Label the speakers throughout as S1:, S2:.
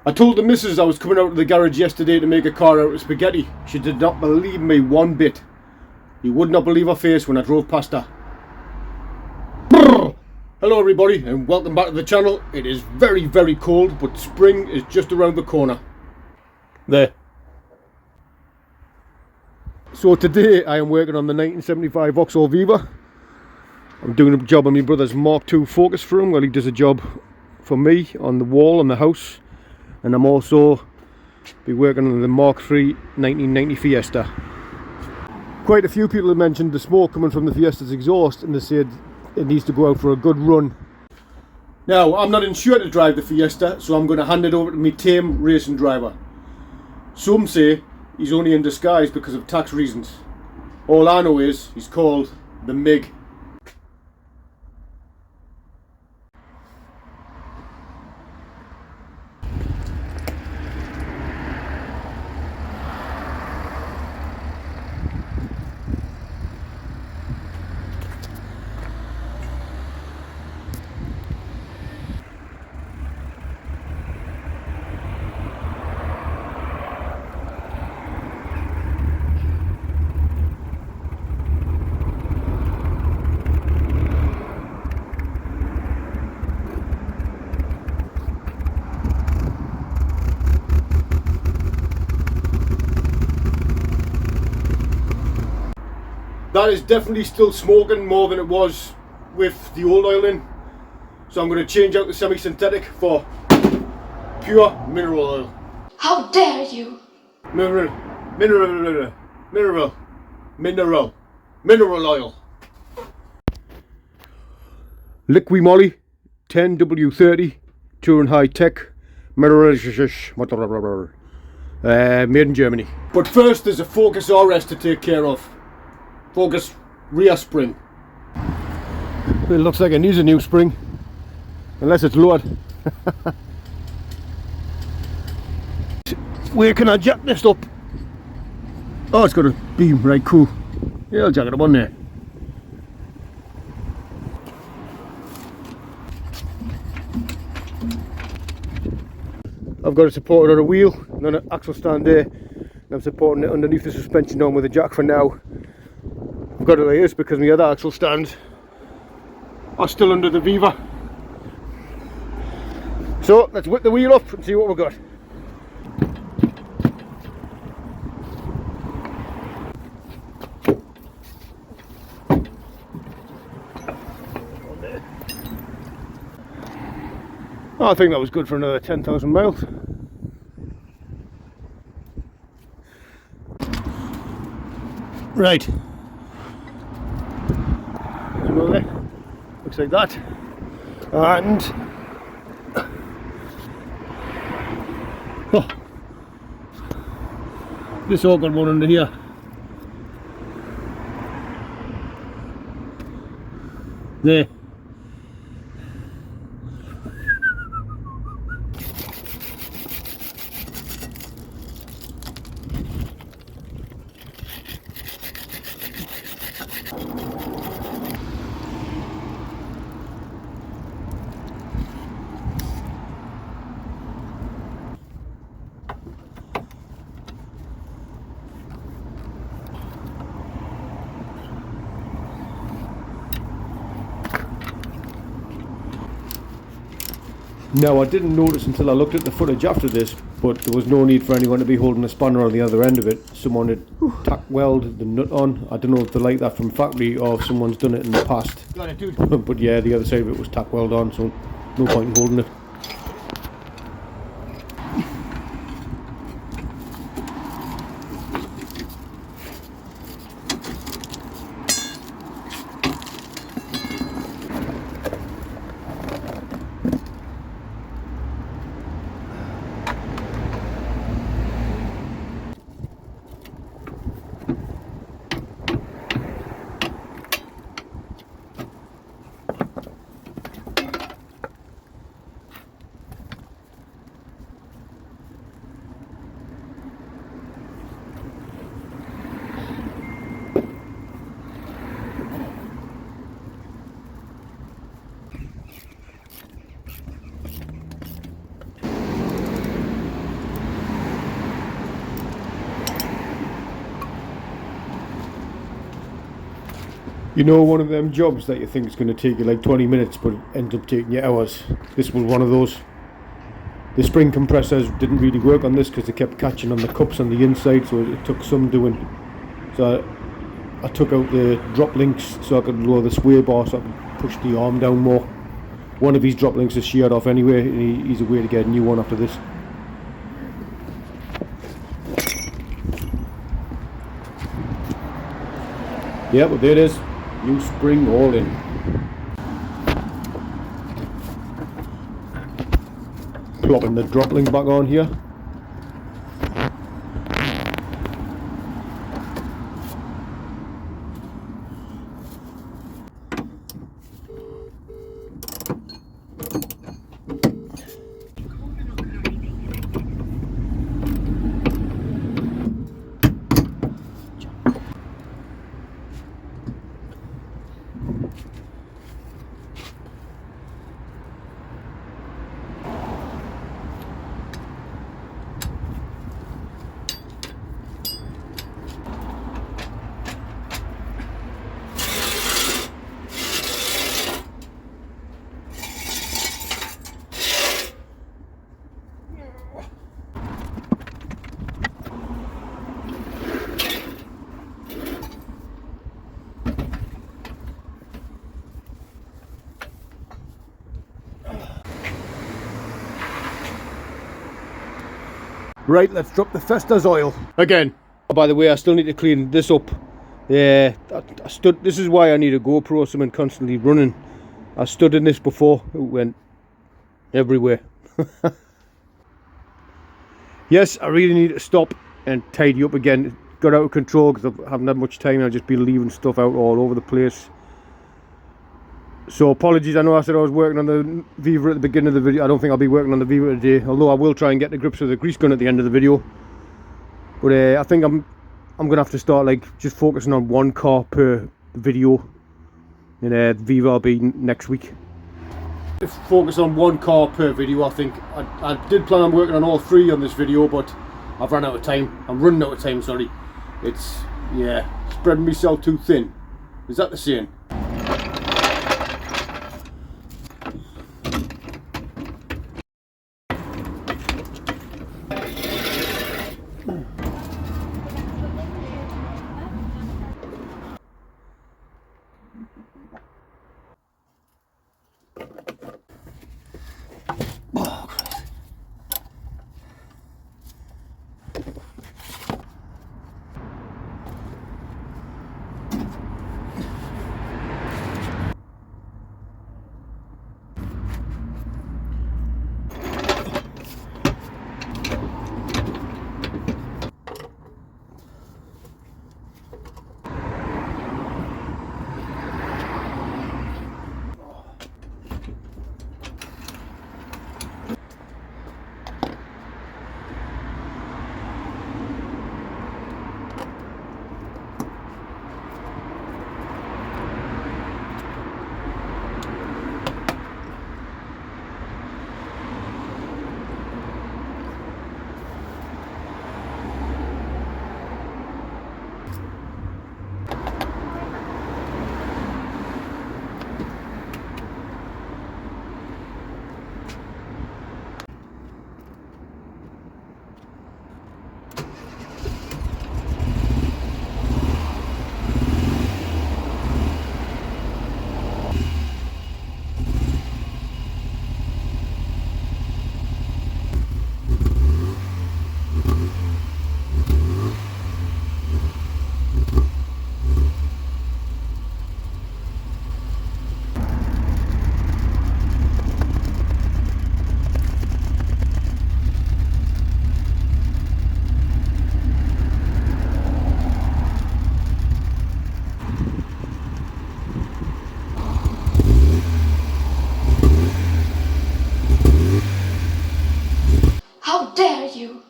S1: I told the missus I was coming out of the garage yesterday to make a car out of spaghetti. She did not believe me one bit. You would not believe her face when I drove past her. Brrr. Hello everybody and welcome back to the channel. It is very, very cold, but spring is just around the corner. There. So today I am working on the 1975 Vauxhall Viva. I'm doing a job on my brother's Mark II Focus for him while he does a job for me on the wall on the house. And I'm also be working on the Mark III 1990 Fiesta. Quite a few people have mentioned the smoke coming from the Fiesta's exhaust, and they said it needs to go out for a good run. Now, I'm not insured to drive the Fiesta, so I'm going to hand it over to my tame racing driver. Some say he's only in disguise because of tax reasons. All I know is he's called the MIG. That is definitely still smoking more than it was with the old oil in. So I'm going to change out the semi-synthetic for pure mineral oil.
S2: How dare you!
S1: Mineral oil. Liqui Moly 10W30 Touring High Tech made in Germany. But first there's a Focus RS to take care of. Focus rear spring. It looks like it needs a new spring, unless it's lowered. Where can I jack this up? Oh, it's got a beam, right, cool. Yeah, I'll jack it up on there. I've got it supported on a wheel and on an axle stand there, and I'm supporting it underneath the suspension arm with a jack for now. I've got it like this because my other axle stands are still under the Viva. So let's whip the wheel up and see what we've got. Oh, I think that was good for another 10,000 miles. Right. Looks like that, and oh, this all got one under here. There. Now, I didn't notice until I looked at the footage after this, but there was no need for anyone to be holding a spanner on the other end of it. Someone had tack welded the nut on. I don't know if they're like that from factory or if someone's done it in the past. Got it, dude. But yeah, the other side of it was tack weld on, so no point in holding it. You know, one of them jobs that you think is going to take you like 20 minutes but ends up taking you hours. This was one of those. The spring compressors didn't really work on this because they kept catching on the cups on the inside, so it took some doing. So I took out the drop links so I could lower the sway bar so I could push the arm down more. One of these drop links is sheared off anyway, and he's a way to get a new one after this. Yeah, but there it is. New spring all in. Plopping the drop link back on here. Right, let's drop the Fiesta's oil again. Oh, by the way, I still need to clean this up. Yeah, this is why I need a GoPro, something constantly running. I stood in this before, it went everywhere. Yes, I really need to stop and tidy up again. It got out of control because I haven't had much time. I've just been leaving stuff out all over the place. So apologies, I know I said I was working on the Viva at the beginning of the video. I don't think I'll be working on the Viva today, although I will try and get to grips with the grease gun at the end of the video. But I think I'm gonna have to start like just focusing on one car per video, and Viva will be next week. If focus on one car per video, I think I did plan on working on all three on this video, but I've run out of time. I'm running out of time, sorry. It's, yeah, spreading myself too thin. Is that the saying?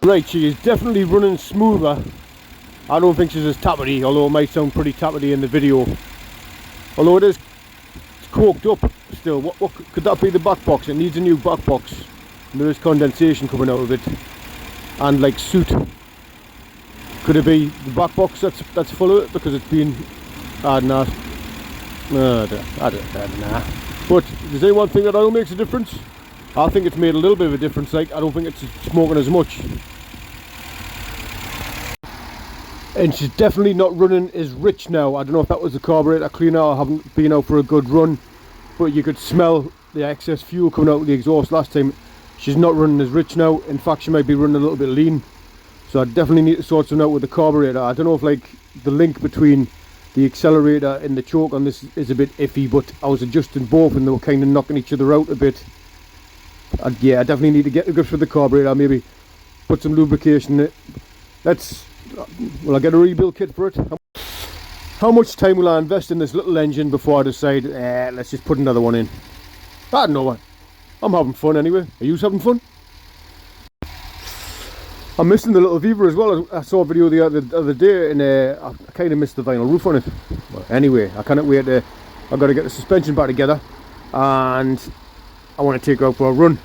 S1: Right, she is definitely running smoother. I don't think she's as tappety, although it might sound pretty tappety in the video. Although it's coked up still. What could that be? The back box? It needs a new back box. And there is condensation coming out of it. And like soot. Could it be the back box that's full of it because it's been, I don't know. No, I don't know. But does anyone think that oil makes a difference? I think it's made a little bit of a difference. Like, I don't think it's smoking as much. And she's definitely not running as rich now. I don't know if that was the carburetor cleaner. I haven't been out for a good run, but you could smell the excess fuel coming out of the exhaust last time. She's not running as rich now. In fact, she might be running a little bit lean. So I definitely need to sort something out with the carburetor. I don't know if like the link between the accelerator and the choke on this is a bit iffy, but I was adjusting both and they were kind of knocking each other out a bit. Yeah, I definitely need to get the grips with the carburetor, maybe put some lubrication in it. Will I get a rebuild kit for it? How much time will I invest in this little engine before I decide, let's just put another one in? I don't know. I'm having fun anyway. Are you having fun? I'm missing the little Viva as well. I saw a video the other day and I kind of missed the vinyl roof on it. Well, anyway, I cannot wait to... I've got to get the suspension back together and I want to take her out for a run.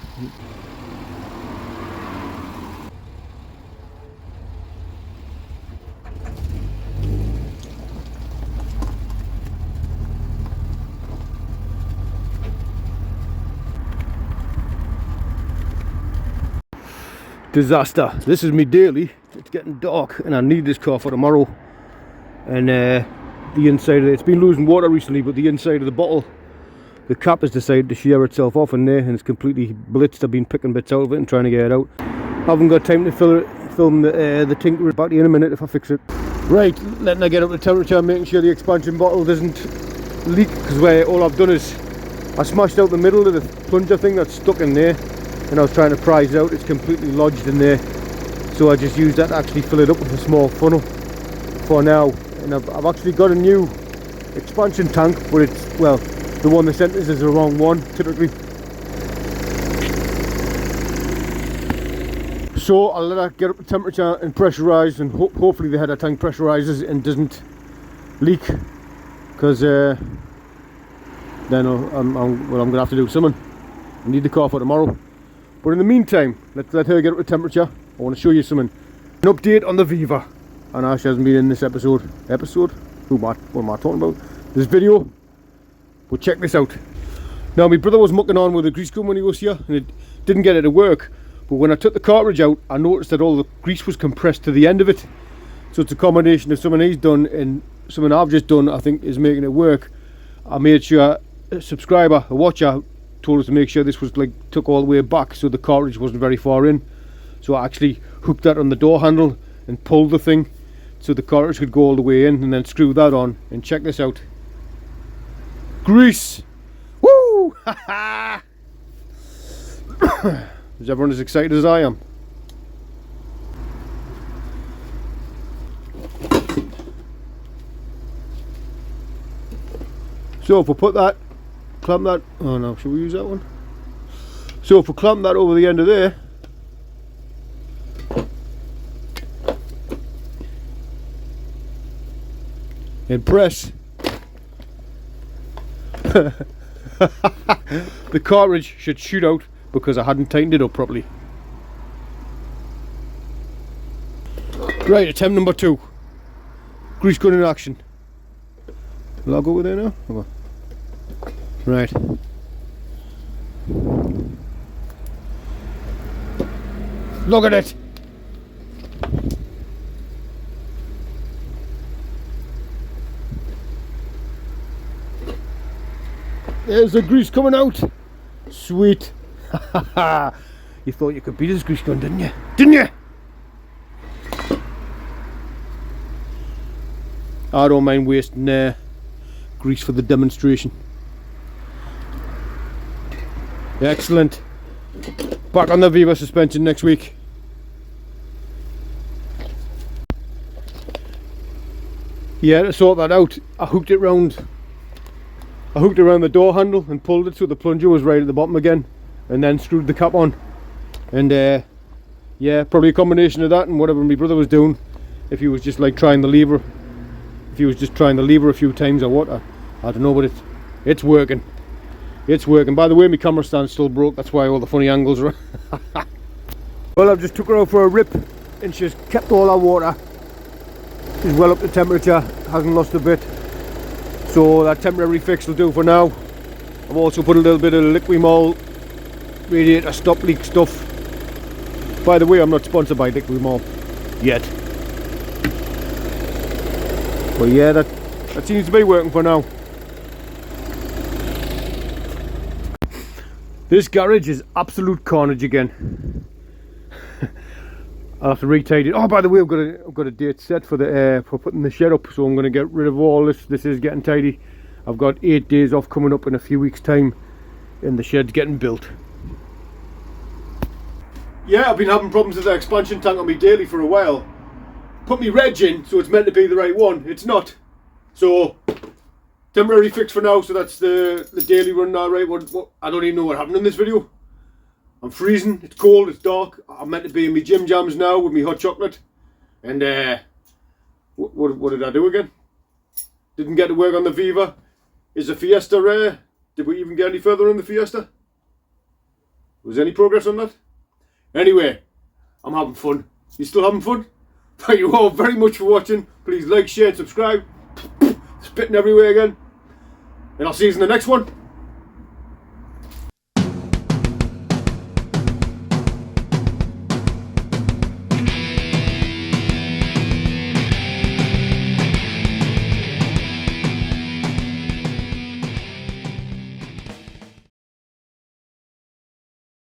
S1: Disaster. This is me daily. It's getting dark and I need this car for tomorrow. And the inside of it, it's been losing water recently, but the inside of the bottle, the cap has decided to shear itself off in there and it's completely blitzed. I've been picking bits out of it and trying to get it out. I haven't got time to film the tinker back in a minute if I fix it. Right, letting her get up to temperature, making sure the expansion bottle doesn't leak, because all I've done is I smashed out the middle of the plunger thing that's stuck in there. And I was trying to prise it out. It's completely lodged in there, so I just used that to actually fill it up with a small funnel for now. And I've actually got a new expansion tank, but it's, well, the one they sent us is the wrong one typically. So I'll let her get up to temperature and pressurise, and hopefully the header tank pressurizes and doesn't leak, because then I'm going to have to do something. I need the car for tomorrow. But in the meantime, let's let her get up to temperature. I want to show you something. An update on the Viva. I know she hasn't been in this episode. What am I talking about? This video. But check this out. Now, my brother was mucking on with the grease gun when he was here, and it didn't get it to work. But when I took the cartridge out, I noticed that all the grease was compressed to the end of it. So it's a combination of something he's done and something I've just done, I think, is making it work. I made sure a subscriber, a watcher, told us to make sure this was like took all the way back so the cartridge wasn't very far in. So I actually hooked that on the door handle and pulled the thing so the cartridge could go all the way in, and then screw that on. And check this out. Grease! Woo! Ha ha! Is everyone as excited as I am? So if we put that, clamp that, oh no, should we use that one? So if we clamp that over the end of there, and press, the cartridge should shoot out because I hadn't tightened it up properly. Right, attempt number 2. Grease gun in action. Will I go over there now? Come on. Right. Look at it! There's the grease coming out! Sweet! You thought you could beat this grease gun, didn't you? Didn't you? I don't mind wasting grease for the demonstration. Excellent. Back on the Viva suspension next week. Yeah, to sort that out, I hooked it around the door handle and pulled it so the plunger was right at the bottom again, and then screwed the cap on. And yeah, probably a combination of that and whatever my brother was doing. If he was just like trying the lever, a few times or what, I don't know, but it's working. It's working. By the way, my camera stand's still broke, that's why all the funny angles are. Well, I've just took her out for a rip and she's kept all our water. She's well up to temperature, hasn't lost a bit. So that temporary fix will do for now. I've also put a little bit of Liquimol radiator stop leak stuff. By the way, I'm not sponsored by Liquimol yet. But yeah, that seems to be working for now. This garage is absolute carnage again. I'll have to re-tidy it. Oh, by the way, I've got a date set for putting the shed up, so I'm going to get rid of all this. This is getting tidy. I've got 8 days off coming up in a few weeks' time, and the shed's getting built. Yeah, I've been having problems with the expansion tank on me daily for a while. Put me reg in, so it's meant to be the right one. It's not. So temporary fix for now. So that's the daily run now, right? What I don't even know what happened in this video. I'm freezing. It's cold. It's dark. I'm meant to be in my gym jams now with my hot chocolate. And what did I do again? Didn't get to work on the Viva. Is the Fiesta rare? Did we even get any further on the Fiesta? Was any progress on that? Anyway, I'm having fun. You still having fun? Thank you all very much for watching. Please like, share and subscribe. Spitting everywhere again. And I'll see you in the next one.